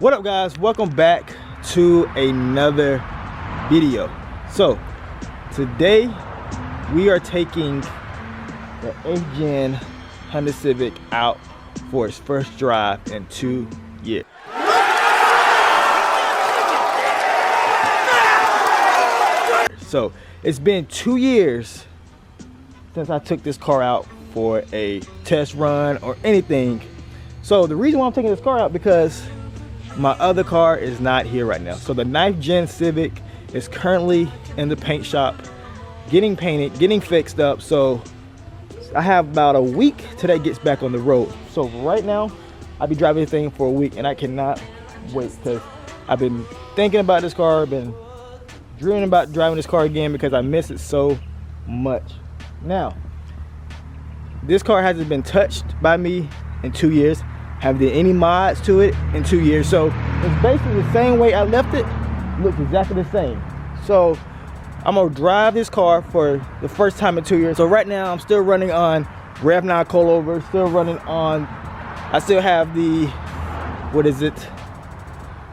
What up guys, welcome back to another video. So today we are taking the 8th gen Honda Civic out for its first drive in 2 years. So it's been 2 years since I took this car out for a test run or anything. So the reason why I'm taking this car out because my other car is not here right now. So the 9th gen Civic is currently in the paint shop, getting painted, getting fixed up. So I have about a week till that gets back on the road. So right now, I'll be driving this thing for a week and I cannot wait because I've been thinking about this car, been dreaming about driving this car again because I miss it so much. Now, this car hasn't been touched by me in 2 years. Have there any mods to it in 2 years? So it's basically the same way I left it, looks exactly the same. So I'm gonna drive this car for the first time in 2 years. So right now I'm still running on Racining Coilovers, still running on, I still have the, what is it?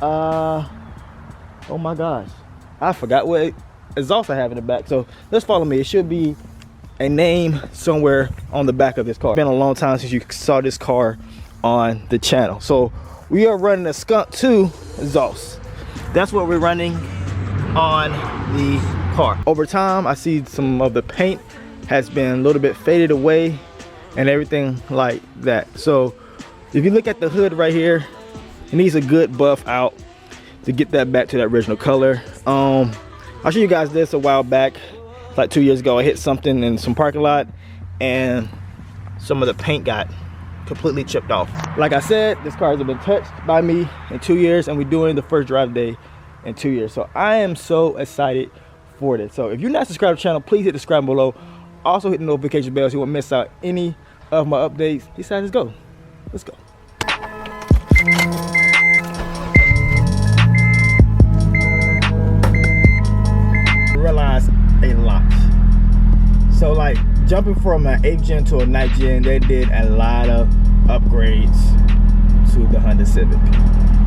Oh my gosh, I forgot what exhaust I have in the back. So let's follow me. It should be a name somewhere on the back of this car. It's been a long time since you saw this car on the channel. So we are running a Skunk 2 exhaust. That's what we're running on the car. Over time, I see some of the paint has been a little bit faded away and everything like that. So if you look at the hood right here, it needs a good buff out to get that back to that original color. I'll show you guys this a while back, like 2 years ago. I hit something in some parking lot and some of the paint got completely chipped off. Like I said, this car hasn't been touched by me in 2 years and we're doing the first drive day in 2 years. So I am so excited for this. So if you're not subscribed to the channel, please hit the subscribe below. Also hit the notification bell so you won't miss out any of my updates. Let's go. Let's go. Realize a lot. So like jumping from an 8th gen to a 9th gen, they did a lot of upgrades to the Honda Civic.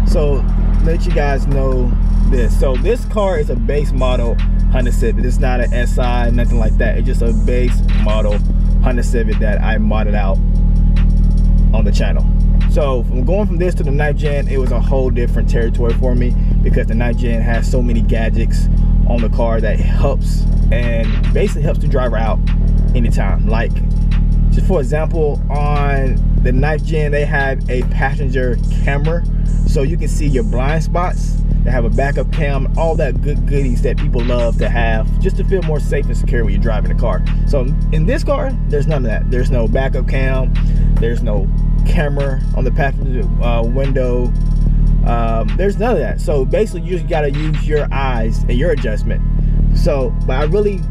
So let you guys know this. So this car is a base model Honda Civic. It's not an SI, nothing like that. It's just a base model Honda Civic that I modded out on the channel. So from going from this to the 9th gen, it was a whole different territory for me because the 9th gen has so many gadgets on the car that helps and basically helps the driver out anytime. Like just for example, on the 9th gen they have a passenger camera so you can see your blind spots. They have a backup cam, all that good goodies that people love to have just to feel more safe and secure when you're driving the car. So in this car there's none of that. There's no backup cam, there's no camera on the passenger window. There's none of that. So basically you just got to use your eyes and your adjustment. So but I really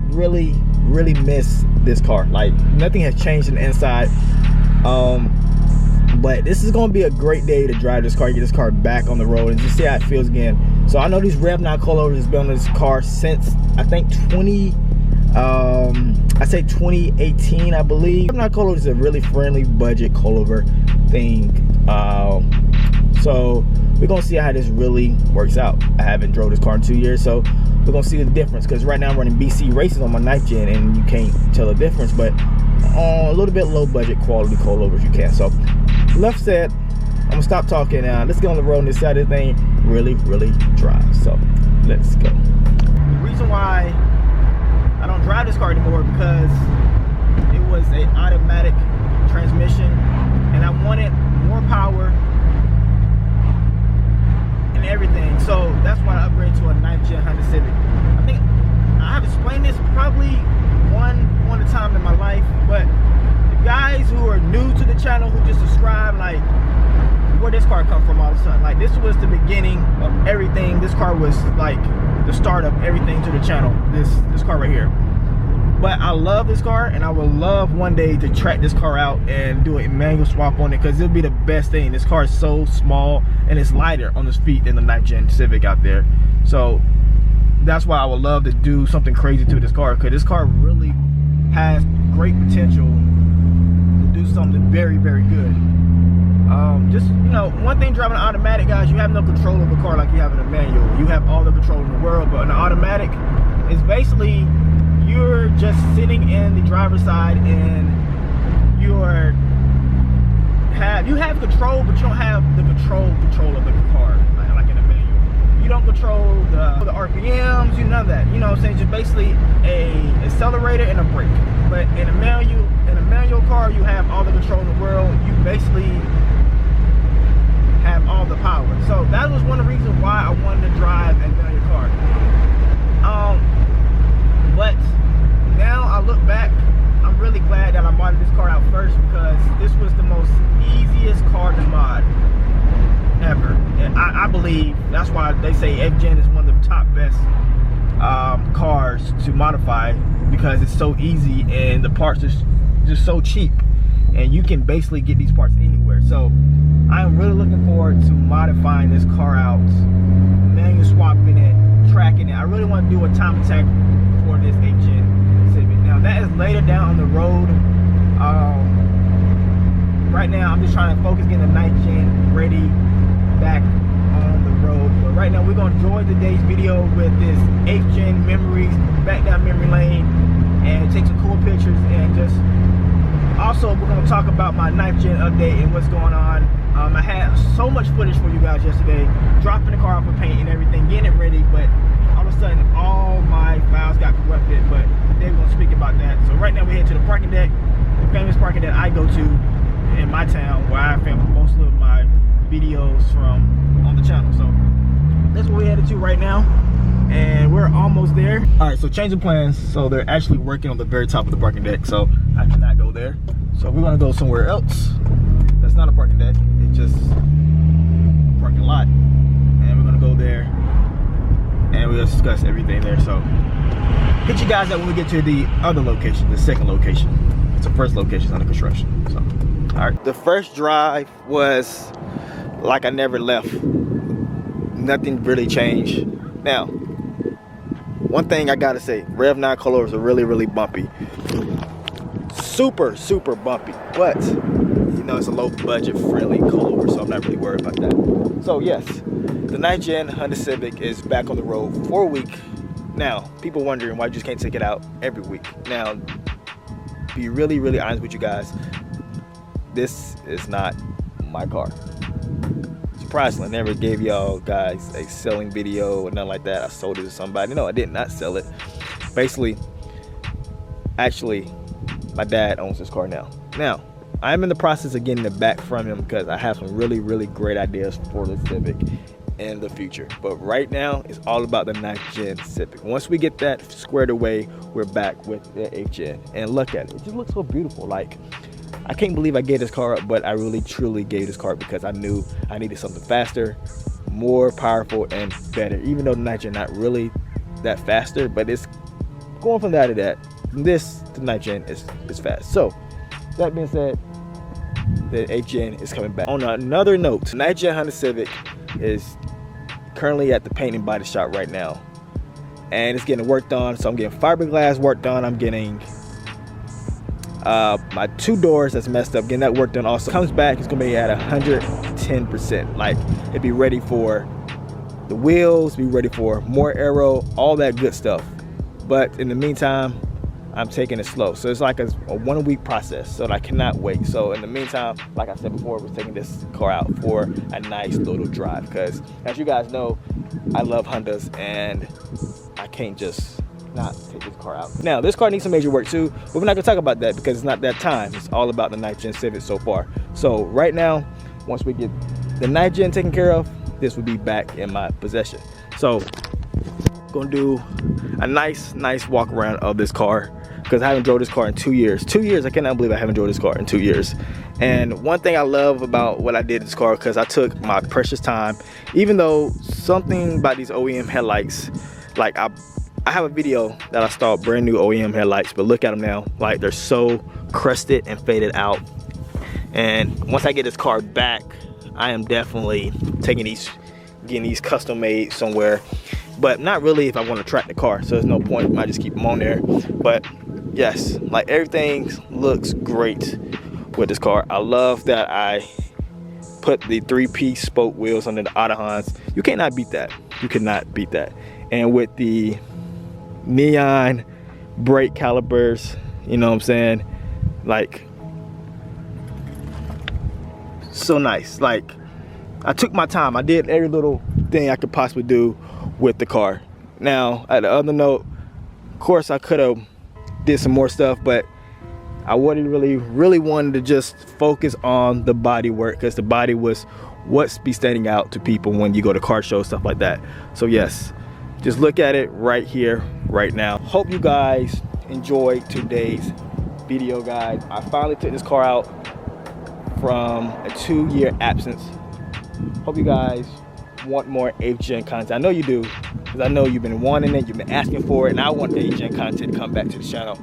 miss this car. Like nothing has changed in the inside. But this is going to be a great day to drive this car, get this car back on the road and just see how it feels again. So I know these Racining Coilovers has been on this car since I think 2018 I believe. Racining Coilovers is a really friendly budget coilover thing. So we're gonna see how this really works out. I haven't drove this car in 2 years, so we're gonna see the difference because right now I'm running BC races on my 9th gen and you can't tell the difference, but on a little bit low budget quality coilovers you can. So enough said, I'm gonna stop talking now. Let's get on the road and this side of the thing really drive. So let's go. The reason why I don't drive this car anymore because it was an automatic transmission and I wanted more power and everything, so that's why I upgraded to a 9th gen Honda Civic. I think I have explained this probably one time in my life, but the guys who are new to the channel who just subscribe, like where this car come from all of a sudden, like this was the beginning of everything. This car was like the start of everything to the channel, this car right here. But I love this car and I would love one day to track this car out and do a manual swap on it because it'll be the best thing. This car is so small and it's lighter on its feet than the 9th gen Civic out there. So that's why I would love to do something crazy to this car because this car really has great potential to do something very good. Just, you know, one thing driving an automatic, guys, you have no control of the car like you have in a manual. You have all the control in the world, but an automatic is basically you're just sitting in the driver's side and you have control, but you don't have the control of the car like in a manual. You don't control the RPMs, none of that. You know what I'm saying? Just basically a accelerator and a brake. But in a manual car, you have all the control in the world. You basically have all the power. So that was one of the reasons why I wanted to drive a manual car. But now I look back, I'm really glad that I modded this car out first, because this was the most easiest car to mod ever. And I believe that's why they say F-Gen is one of the top best cars to modify, because it's so easy and the parts are just so cheap, and you can basically get these parts anywhere. So I'm really looking forward to modifying this car out, manual swapping it, tracking it. I really want to do a time attack for this F-Gen Civic. Now that is later down on the road. Right now I'm just trying to focus getting the 9th Gen ready back on the road. But right now we're going to enjoy today's video with this 8th Gen memories, back down memory lane, and take some cool pictures. And just also we're going to talk about my 9th Gen update and what's going on. I had so much footage for you guys yesterday, dropping the car off with paint and everything, getting it ready, but all of a sudden all my files got corrupted. But today we're going to speak about that. So right now we head to the parking deck, the famous parking deck I go to in my town, where I film most of my videos from on the channel. So that's what we're headed to right now, and we're almost there. All right, so change of plans. So they're actually working on the very top of the parking deck, so I cannot go there. So we're gonna go somewhere else. That's not a parking deck, it's just a parking lot, and we're gonna go there and we'll discuss everything there. So hit you guys up when we get to the other location, the second location. It's the first location under construction. So all right, the first drive was like I never left. Nothing really changed. Now, one thing I gotta say, Rev 9 coilovers are really bumpy. Super bumpy. But you know, it's a low budget friendly coilover, so I'm not really worried about that. So yes, the 9th Gen Honda Civic is back on the road for a week. Now, people wondering why you just can't take it out every week. Now, be really honest with you guys, this is not my car. Surprisingly, I never gave y'all guys a selling video or nothing like that. I sold it to somebody. No, I did not sell it. Basically, actually, my dad owns this car now. Now, I'm in the process of getting it back from him, because I have some really great ideas for the Civic in the future. But right now, it's all about the 9th Gen Civic. Once we get that squared away, we're back with the 8th Gen. And look at it. It just looks so beautiful. Like, I can't believe I gave this car up, but I really truly gave this car up because I knew I needed something faster, more powerful, and better. Even though the 9th Gen not really that faster, but it's going from that to that. From this to 9th Gen is fast. So that being said, the 8th Gen is coming back. On another note, 9th Gen Honda Civic is currently at the paint and body shop right now, and it's getting worked on. So I'm getting fiberglass work done. I'm getting my 2 doors that's messed up, getting that work done also. Comes back, it's gonna be at 110%. Like, it'd be ready for the wheels, be ready for more aero, all that good stuff. But in the meantime, I'm taking it slow. So it's like a 1 week process, so I cannot wait. So in the meantime, like I said before, we're taking this car out for a nice little drive, because as you guys know, I love Hondas and I can't just not take this car out. Now, this car needs some major work too, but we're not gonna talk about that because it's not that time. It's all about the 9th Gen Civic so far. So right now, once we get the 9th Gen taken care of, this will be back in my possession. So gonna do a nice walk around of this car, because I haven't drove this car in 2 years. 2 years, I cannot believe I haven't drove this car in 2 years. And one thing I love about what I did in this car, because I took my precious time, even though something about these OEM headlights, like I have a video that I installed brand new OEM headlights, but look at them now. Like, they're so crusted and faded out. And once I get this car back, I am definitely taking these, getting these custom made somewhere. But not really if I want to track the car, so there's no point. I might just keep them on there. But yes, like, everything looks great with this car. I love that I put the 3-piece spoke wheels under the Autohans. You cannot beat that. You cannot beat that. And with the neon brake calipers, you know what I'm saying? Like, so nice. Like, I took my time. I did every little thing I could possibly do with the car. Now, at the other note, of course, I could have did some more stuff, but I wouldn't really wanted to just focus on the body work, because the body was what's be standing out to people when you go to car shows, stuff like that. So yes, just look at it right here, right now. Hope you guys enjoyed today's video, guys. I finally took this car out from a 2-year absence. Hope you guys want more 8th gen content. I know you do, because I know you've been wanting it, you've been asking for it, and I want the 8th gen content to come back to the channel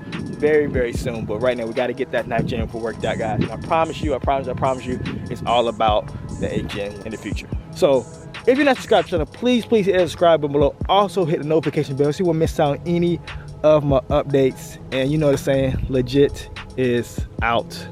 very soon. But right now we got to get that 9th gen worked out, guys. And I promise you, it's all about the 8th gen in the future. So if you're not subscribed to the channel, please hit the subscribe button below. Also hit the notification bell so you won't miss out on any of my updates. And you know the saying, legit is out.